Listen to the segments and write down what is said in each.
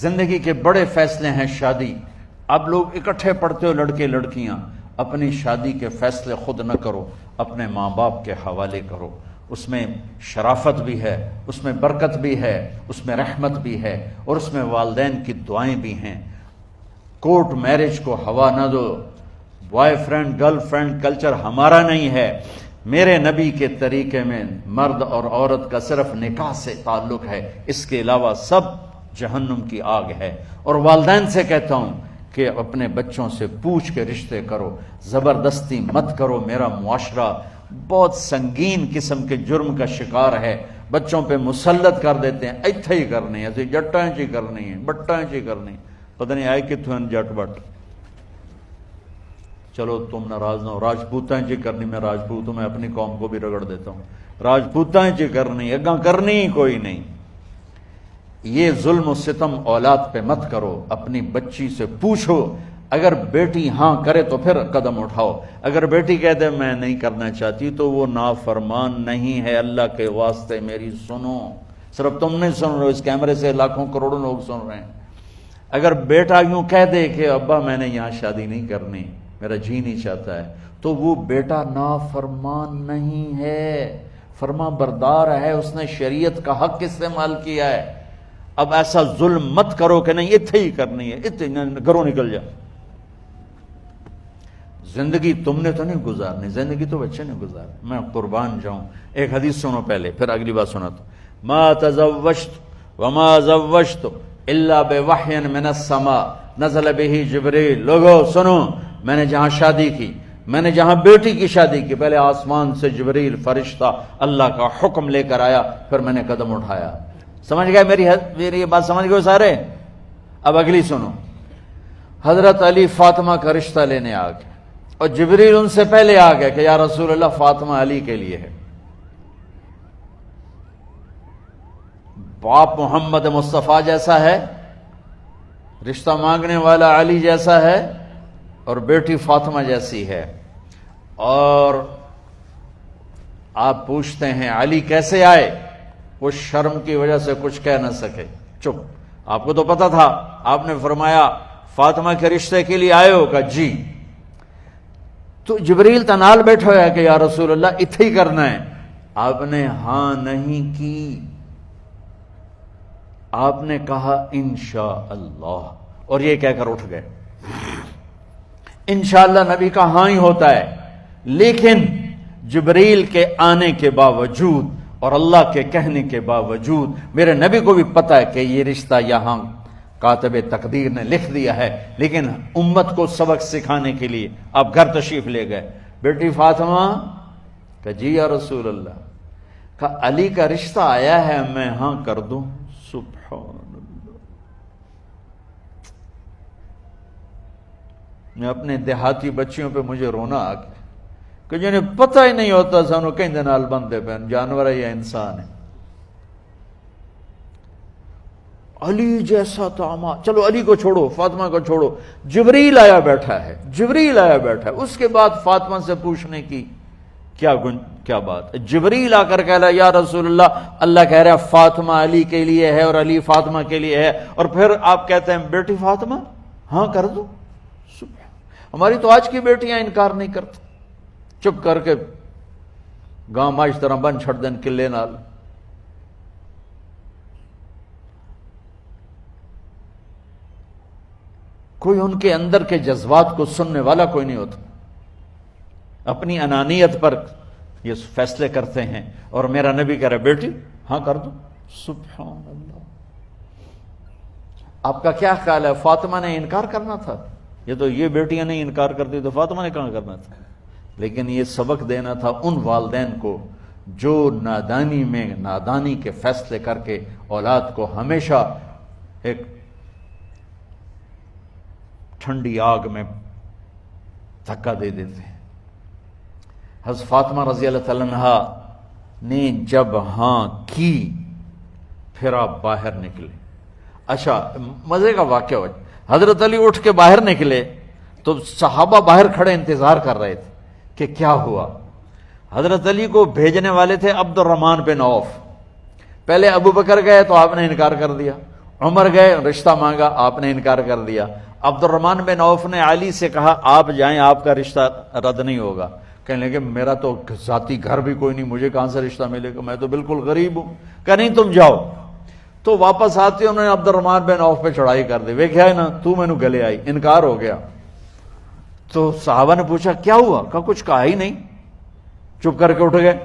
زندگی کے بڑے فیصلے ہیں شادی. اب لوگ اکٹھے پڑھتے ہو لڑکے لڑکیاں. اپنی شادی کے فیصلے خود نہ کرو، اپنے ماں باپ کے حوالے کرو. اس میں شرافت بھی ہے، اس میں برکت بھی ہے، اس میں رحمت بھی ہے، اور اس میں والدین کی دعائیں بھی ہیں. کورٹ میرج کو ہوا نہ دو. Boy friend girl friend culture ہمارا نہیں ہے. میرے نبی کے طریقے میں مرد اور عورت کا صرف نکاح سے تعلق ہے، اس کے علاوہ سب جہنم کی آگ ہے. اور والدین سے کہتا ہوں کہ اپنے بچوں سے پوچھ کے رشتے کرو، زبردستی مت کرو. میرا معاشرہ بہت سنگین قسم کے جرم کا شکار ہے. بچوں پہ مسلط کر دیتے ہیں، ایتھے ہی کرنی ہے، جٹاں چی کرنی ہے، بٹاں چی کرنی. پتہ نہیں آئے کتوں جٹ بٹ. چلو تم ناراض نہ ہو، راجپوتاں چی کرنی. میں راجپوت ہوں، میں اپنی قوم کو بھی رگڑ دیتا ہوں. راجپوتاں چی کرنی، اگاں کرنی ہی کوئی نہیں. یہ ظلم و ستم اولاد پہ مت کرو. اپنی بچی سے پوچھو، اگر بیٹی ہاں کرے تو پھر قدم اٹھاؤ. اگر بیٹی کہہ دے میں نہیں کرنا چاہتی تو وہ نافرمان نہیں ہے. اللہ کے واسطے میری سنو. صرف تم نہیں سن رہے ہو، اس کیمرے سے لاکھوں کروڑوں لوگ سن رہے ہیں. اگر بیٹا یوں کہہ دے کہ ابا میں نے یہاں شادی نہیں کرنی، میرا جی نہیں چاہتا ہے، تو وہ بیٹا نافرمان نہیں ہے، فرما بردار ہے. اس نے شریعت کا حق استعمال کیا ہے. اب ایسا ظلم مت کرو کہ نہیں اتھے ہی کرنی ہے، اتھے گھروں نکل جا. زندگی تم نے تو نہیں گزارنی، زندگی تو بچے نے گزارنی. میں قربان جاؤں. ایک حدیث سنو پہلے، پھر اگلی بات سناتا ہوں. ما تزوجت وما زوجت الا بوحی من السماء نزل به جبریل. لوگو سنو، میں نے جہاں شادی کی، میں نے جہاں بیٹی کی شادی کی، پہلے آسمان سے جبریل فرشتہ اللہ کا حکم لے کر آیا، پھر میں نے قدم اٹھایا. سمجھ گئے میری یہ بات؟ سمجھ گئے سارے؟ اب اگلی سنو. حضرت علی فاطمہ کا رشتہ لینے آ گئے، اور جبریل ان سے پہلے آ گئے کہ یا رسول اللہ فاطمہ علی کے لیے ہے. باپ محمد مصطفیٰ جیسا ہے، رشتہ مانگنے والا علی جیسا ہے، اور بیٹی فاطمہ جیسی ہے. اور آپ پوچھتے ہیں علی کیسے آئے؟ وہ شرم کی وجہ سے کچھ کہہ نہ سکے، چپ. آپ کو تو پتا تھا. آپ نے فرمایا فاطمہ کے رشتے کے لیے آئے ہو؟ کہا جی. تو جبریل تنال بیٹھا ہوا ہے کہ یا رسول اللہ اتھے ہی کرنا ہے. آپ نے ہاں نہیں کی، آپ نے کہا انشاءاللہ، اور یہ کہہ کر اٹھ گئے. انشاءاللہ نبی کا ہاں ہی ہوتا ہے. لیکن جبریل کے آنے کے باوجود اور اللہ کے کہنے کے باوجود میرے نبی کو بھی پتا ہے کہ یہ رشتہ یہاں کاتب تقدیر نے لکھ دیا ہے. لیکن امت کو سبق سکھانے کے لیے آپ گھر تشریف لے گئے. بیٹی فاطمہ کہ جی یا رسول اللہ. کہا علی کا رشتہ آیا ہے، میں ہاں کر دوں؟ سبحان اللہ. میں اپنے دیہاتی بچیوں پہ مجھے رونا آ گیا کہ جنہیں پتہ ہی نہیں ہوتا سانو کہیں دنال بندے پہ جانور ہے یا انسان ہے. علی جیسا تو چلو علی کو چھوڑو، فاطمہ کو چھوڑو، جبریل آیا بیٹھا ہے، جبریل آیا بیٹھا ہے. اس کے بعد فاطمہ سے پوچھنے کی کیا بات؟ جبریل آ کر کہہ رہا یا رسول اللہ کہہ رہا فاطمہ علی کے لیے ہے اور علی فاطمہ کے لیے ہے، اور پھر آپ کہتے ہیں بیٹی فاطمہ ہاں کر دو. ہماری تو آج کی بیٹیاں انکار نہیں کرتی، چپ کر کے گاں ماں اس طرح بن چھڑ دین کلے نال. کوئی ان کے اندر کے جذبات کو سننے والا کوئی نہیں ہوتا. اپنی انانیت پر یہ فیصلے کرتے ہیں. اور میرا نبی کہہ رہا بیٹی ہاں کر دو. سبحان اللہ. آپ کا کیا خیال ہے فاطمہ نے انکار کرنا تھا؟ یہ بیٹیاں نہیں انکار کرتی تو فاطمہ نے کہاں کرنا تھا؟ لیکن یہ سبق دینا تھا ان والدین کو جو نادانی میں نادانی کے فیصلے کر کے اولاد کو ہمیشہ ایک ٹھنڈی آگ میں دھکا دے دیتے ہیں. حضرت فاطمہ رضی اللہ تعالیٰ عنہا نے جب ہاں کی پھر آپ باہر نکلے. اچھا مزے کا واقعہ ہوا. حضرت علی اٹھ کے باہر نکلے تو صحابہ باہر کھڑے انتظار کر رہے تھے کہ کیا ہوا. حضرت علی کو بھیجنے والے تھے عبد الرحمن بن عوف. پہلے ابو بکر گئے تو آپ نے انکار کر دیا. عمر گئے رشتہ مانگا، آپ نے انکار کر دیا۔ عبد الرحمن بن عوف نے علی سے کہا آپ جائیں، آپ کا رشتہ رد نہیں ہوگا۔ کہنے لگے میرا تو ذاتی گھر بھی کوئی نہیں، مجھے کہاں سے رشتہ ملے گا، میں تو بالکل غریب ہوں۔ کہ نہیں تم جاؤ۔ تو واپس آتے انہوں نے عبد الرحمن بن عوف پہ چڑھائی کر دی، ویکھیا ہے نا تو میں نو گلے آئی، انکار ہو گیا۔ تو صحابہ نے پوچھا کیا ہوا؟ کہا کچھ کہا ہی نہیں، چپ کر کے اٹھ گئے۔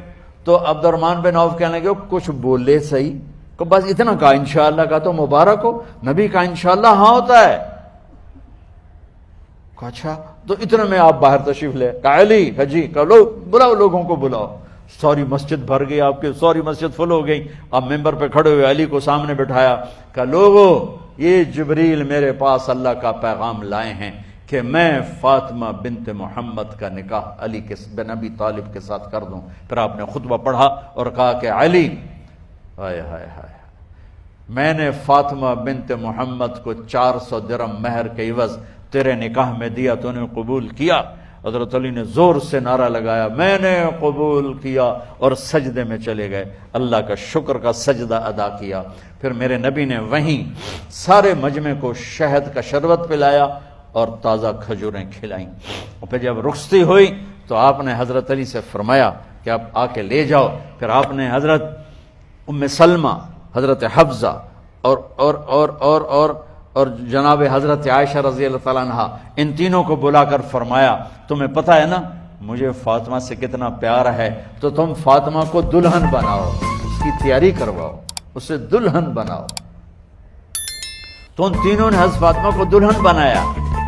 تو عبد الرحمن بن عوف کہنے لگے کچھ بولے صحیح، کہ بس اتنا کہا انشاءاللہ، کہا تو مبارک ہو، نبی کا انشاءاللہ ہاں ہوتا ہے۔ کہا اچھا، تو اتنے میں آپ باہر تشریف لے، کہا علی حجی کہ لو بلاؤ، لوگوں کو بلاؤ۔ ساری مسجد بھر گئی، آپ کی ساری مسجد فل ہو گئی۔ آپ ممبر پہ کھڑے ہوئے علی کو سامنے بٹھایا، کہا لوگو یہ جبریل میرے پاس اللہ کا پیغام لائے ہیں کہ میں فاطمہ بنت محمد کا نکاح علی بن ابی طالب کے ساتھ کر دوں۔ پھر آپ نے خطبہ پڑھا اور کہا کہ علی ہائے ہائے ہائے، میں نے فاطمہ بنت محمد کو 400 درہم مہر کے عوض تیرے نکاح میں دیا، تو نے قبول کیا؟ حضرت علی نے زور سے نعرہ لگایا میں نے قبول کیا، اور سجدے میں چلے گئے، اللہ کا شکر کا سجدہ ادا کیا۔ پھر میرے نبی نے وہیں سارے مجمع کو شہد کا شربت پلایا اور تازہ کھجوریں کھلائیں۔ اور پھر جب رخصتی ہوئی تو آپ نے حضرت علی سے فرمایا کہ آپ آ کے لے جاؤ۔ پھر آپ نے حضرت ام سلمہ، حضرت حفصہ اور جناب حضرت عائشہ رضی اللہ تعالیٰ عنہ، ان تینوں کو بلا کر فرمایا تمہیں پتہ ہے نا مجھے فاطمہ سے کتنا پیار ہے، تو تم فاطمہ کو دلہن بناؤ، اس کی تیاری کرواؤ، اسے دلہن بناؤ۔ تو ان تینوں نے حضرت فاطمہ کو دلہن بنایا۔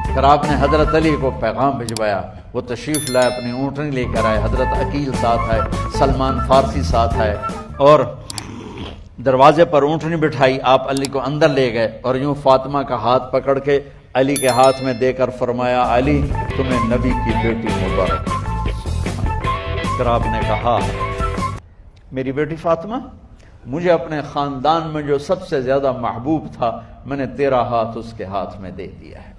پھر آپ نے حضرت علی کو پیغام بھجوایا، وہ تشریف لائے، اپنی اونٹنی لے کر آئے، حضرت عقیل ساتھ ہے، سلمان فارسی ساتھ ہے، اور دروازے پر اونٹنی بٹھائی، آپ علی کو اندر لے گئے اور یوں فاطمہ کا ہاتھ پکڑ کے علی کے ہاتھ میں دے کر فرمایا علی تمہیں نبی کی بیٹی مبارک۔ پھر آپ نے کہا میری بیٹی فاطمہ، مجھے اپنے خاندان میں جو سب سے زیادہ محبوب تھا میں نے تیرا ہاتھ اس کے ہاتھ میں دے دیا ہے۔